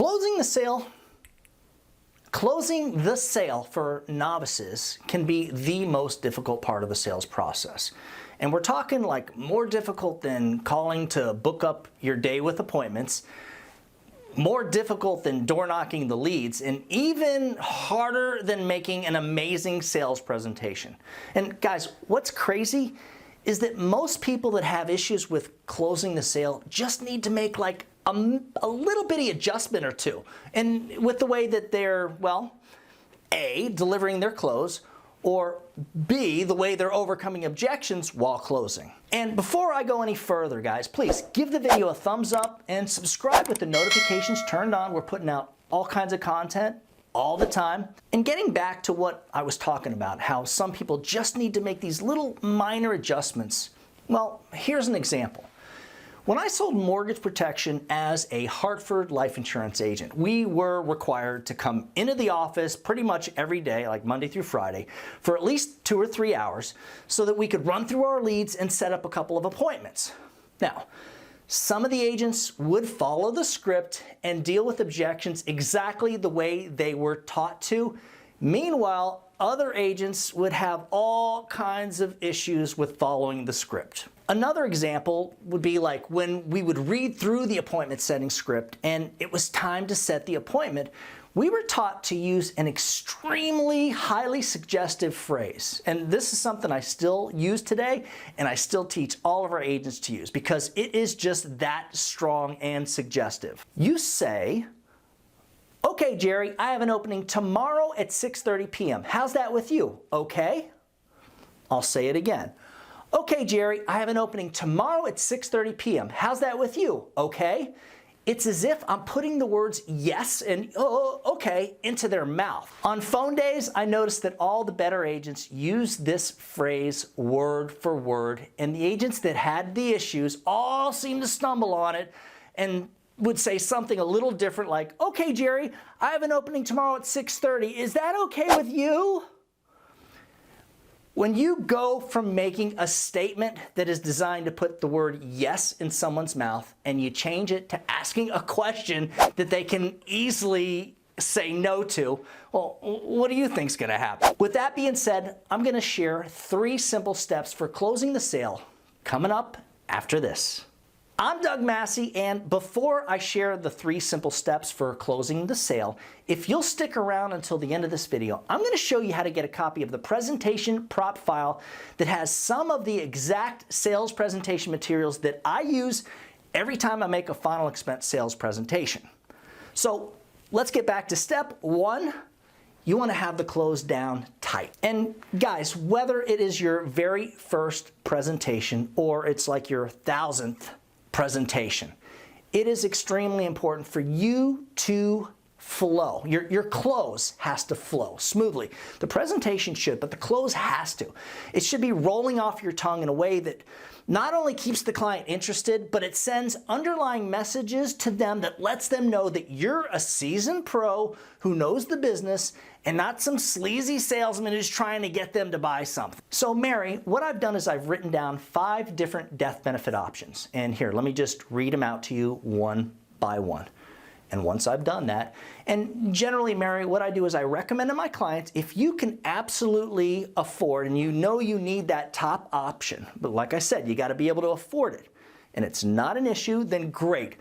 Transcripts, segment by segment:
Closing the sale for novices can be the most difficult part of the sales process. And we're talking like more difficult than calling to book up your day with appointments, more difficult than door knocking the leads, and even harder than making an amazing sales presentation. And guys, what's crazy is that most people that have issues with closing the sale just need to make like a little bitty adjustment or two, and with the way that they're, well, A, delivering their close, or B, the way they're overcoming objections while closing. And before I go any further, guys, please give the video a thumbs up and subscribe with the notifications turned on. We're putting out all kinds of content all the time. And getting back to what I was talking about, how some people just need to make these little minor adjustments. Well, here's an example. When I sold mortgage protection as a Hartford life insurance agent, we were required to come into the office pretty much every day, like Monday through Friday, for at least 2 or 3 hours so that we could run through our leads and set up a couple of appointments. Now, some of the agents would follow the script and deal with objections exactly the way they were taught to. Meanwhile, other agents would have all kinds of issues with following the script. Another example would be like when we would read through the appointment setting script and it was time to set the appointment, we were taught to use an extremely highly suggestive phrase. And this is something I still use today, and I still teach all of our agents to use because it is just that strong and suggestive. You say, "Okay, Jerry, I have an opening tomorrow at 6:30 p.m. How's that with you? Okay?" I'll say it again. "Okay, Jerry, I have an opening tomorrow at 6:30 p.m. How's that with you? Okay?" It's as if I'm putting the words yes and okay into their mouth. On phone days, I noticed that all the better agents use this phrase word for word, and the agents that had the issues all seemed to stumble on it and would say something a little different like, "Okay, Jerry, I have an opening tomorrow at 6:30. Is that okay with you?" When you go from making a statement that is designed to put the word yes in someone's mouth and you change it to asking a question that they can easily say no to, well, what do you think's gonna happen? With that being said, I'm gonna share 3 simple steps for closing the sale coming up after this. I'm Doug Massi, and before I share the 3 simple steps for closing the sale, if you'll stick around until the end of this video, I'm going to show you how to get a copy of the presentation prop file that has some of the exact sales presentation materials that I use every time I make a final expense sales presentation. So let's get back to step 1. You want to have the close down tight. And guys, whether it is your very first presentation or it's like your 1000th presentation, it is extremely important for you to flow. Your close has to flow smoothly. The presentation should, but the close has to. It should be rolling off your tongue in a way that not only keeps the client interested, but it sends underlying messages to them that lets them know that you're a seasoned pro who knows the business and not some sleazy salesman who's trying to get them to buy something. So Mary, what I've done is I've written down 5 different death benefit options. And here, let me just read them out to you one by one. And once I've done that, and generally, Mary, what I do is I recommend to my clients, if you can absolutely afford and you know you need that top option, but like I said, you got to be able to afford it, and it's not an issue, then great.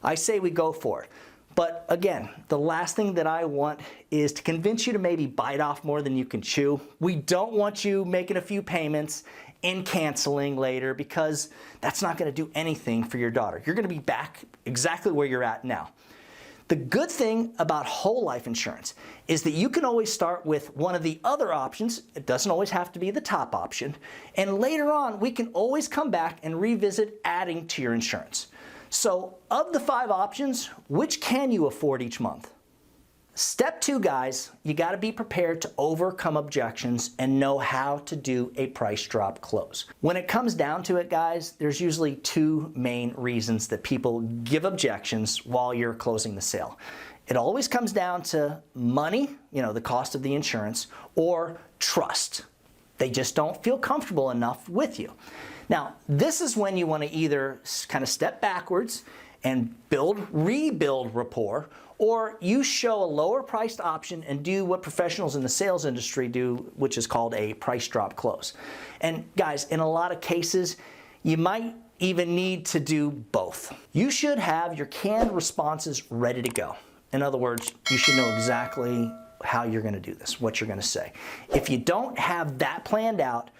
I say we go for it. But again, the last thing that I want is to convince you to maybe bite off more than you can chew. We don't want you making a few payments and canceling later because that's not going to do anything for your daughter. You're going to be back exactly where you're at now. The good thing about whole life insurance is that you can always start with one of the other options. It doesn't always have to be the top option. And later on, we can always come back and revisit adding to your insurance. So of the 5 options, which can you afford each month? Step 2, guys, you got to be prepared to overcome objections and know how to do a price drop close. When it comes down to it, guys, there's usually 2 main reasons that people give objections while you're closing the sale. It always comes down to money, the cost of the insurance, or trust. They just don't feel comfortable enough with you. Now, this is when you want to either kind of step backwards and rebuild rapport, or you show a lower priced option and do what professionals in the sales industry do, which is called a price drop close. And guys, in a lot of cases, you might even need to do both. You should have your canned responses ready to go. In other words, you should know exactly how you're going to do this, what you're going to say. If you don't have that planned out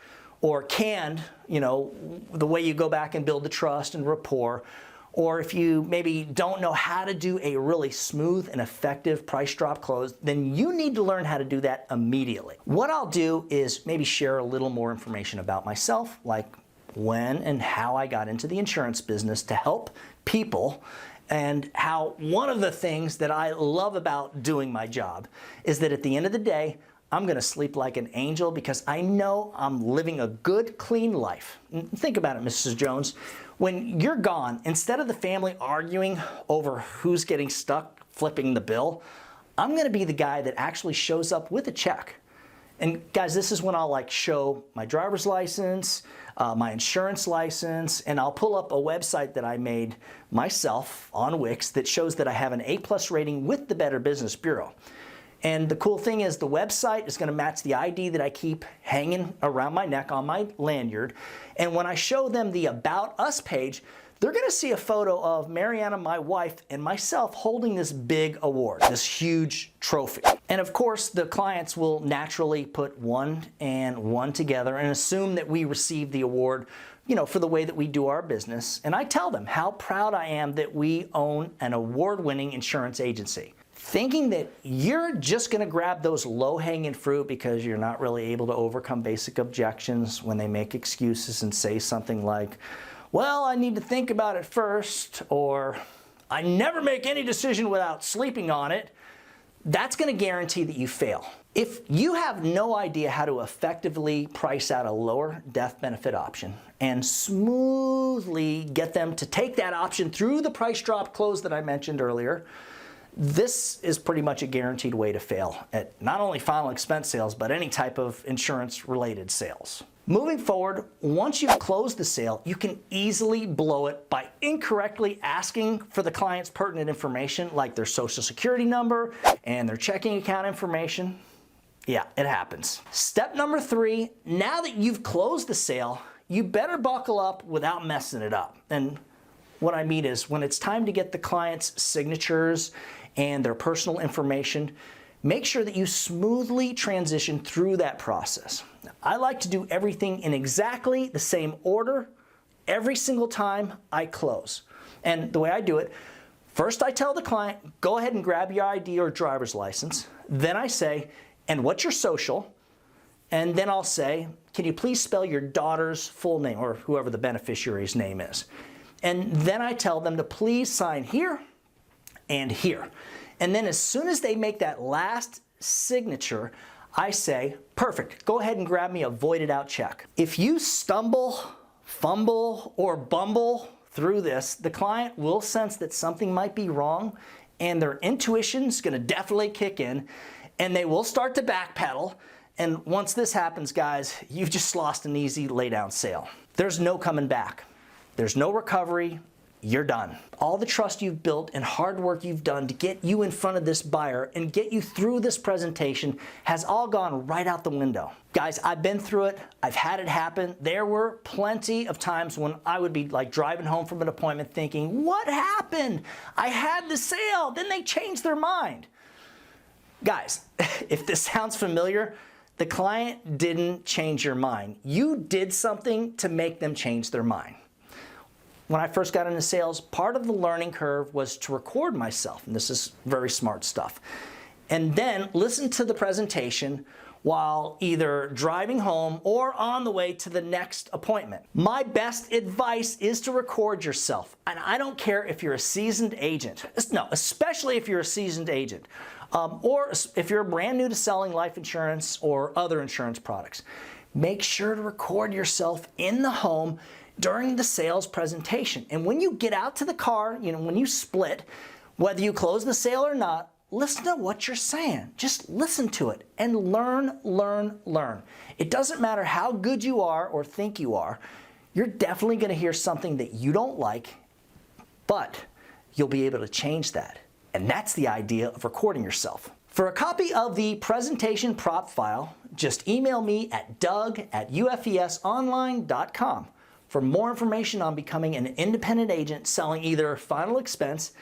or canned, the way you go back and build the trust and rapport, or if you maybe don't know how to do a really smooth and effective price drop close, then you need to learn how to do that immediately. What I'll do is maybe share a little more information about myself, like when and how I got into the insurance business to help people, and how one of the things that I love about doing my job is that at the end of the day, I'm going to sleep like an angel because I know I'm living a good, clean life. Think about it, Mrs. Jones. When you're gone, instead of the family arguing over who's getting stuck flipping the bill, I'm going to be the guy that actually shows up with a check. And guys, this is when I'll show my driver's license, my insurance license, and I'll pull up a website that I made myself on Wix that shows that I have an A+ rating with the Better Business Bureau. And the cool thing is the website is going to match the ID that I keep hanging around my neck on my lanyard. And when I show them the About Us page, they're going to see a photo of Mariana, my wife, and myself holding this big award, this huge trophy. And of course, the clients will naturally put one and one together and assume that we received the award, for the way that we do our business. And I tell them how proud I am that we own an award-winning insurance agency. Thinking that you're just going to grab those low-hanging fruit because you're not really able to overcome basic objections when they make excuses and say something like, well, I need to think about it first, or I never make any decision without sleeping on it, that's going to guarantee that you fail. If you have no idea how to effectively price out a lower death benefit option and smoothly get them to take that option through the price drop close that I mentioned earlier, this is pretty much a guaranteed way to fail at not only final expense sales, but any type of insurance-related sales. Moving forward, once you've closed the sale, you can easily blow it by incorrectly asking for the client's pertinent information, like their social security number and their checking account information. Yeah, it happens. Step number 3, now that you've closed the sale, you better buckle up without messing it up. And what I mean is, when it's time to get the client's signatures and their personal information, make sure that you smoothly transition through that process. I like to do everything in exactly the same order every single time I close. And the way I do it, first I tell the client, go ahead and grab your ID or driver's license. Then I say, and what's your social? And then I'll say, can you please spell your daughter's full name, or whoever the beneficiary's name is? And then I tell them to please sign here and here. And then as soon as they make that last signature, I say, perfect, go ahead and grab me a voided out check. If you stumble, fumble, or bumble through this, the client will sense that something might be wrong, and their intuition's gonna definitely kick in, and they will start to backpedal. And once this happens, guys, you've just lost an easy laydown sale. There's no coming back. There's no recovery. You're done. All the trust you've built and hard work you've done to get you in front of this buyer and get you through this presentation has all gone right out the window. Guys, I've been through it. I've had it happen. There were plenty of times when I would be driving home from an appointment thinking, what happened? I had the sale, then they changed their mind. Guys, if this sounds familiar, the client didn't change your mind. You did something to make them change their mind. When I first got into sales, part of the learning curve was to record myself, and this is very smart stuff, and then listen to the presentation while either driving home or on the way to the next appointment. My best advice is to record yourself, and I don't care if you're a seasoned agent, no, especially if you're a seasoned agent, or if you're brand new to selling life insurance or other insurance products. Make sure to record yourself in the home during the sales presentation. And when you get out to the car, when you split, whether you close the sale or not, listen to what you're saying. Just listen to it and learn, learn, learn. It doesn't matter how good you are or think you are, you're definitely going to hear something that you don't like, but you'll be able to change that. And that's the idea of recording yourself. For a copy of the presentation prop file, just email me at doug@ufesonline.com for more information on becoming an independent agent selling either final expense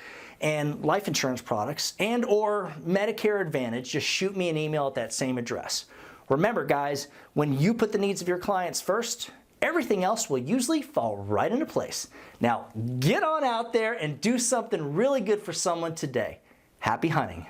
and life insurance products and or Medicare Advantage. Just shoot me an email at that same address. Remember guys, when you put the needs of your clients first, everything else will usually fall right into place. Now get on out there and do something really good for someone today. Happy hunting.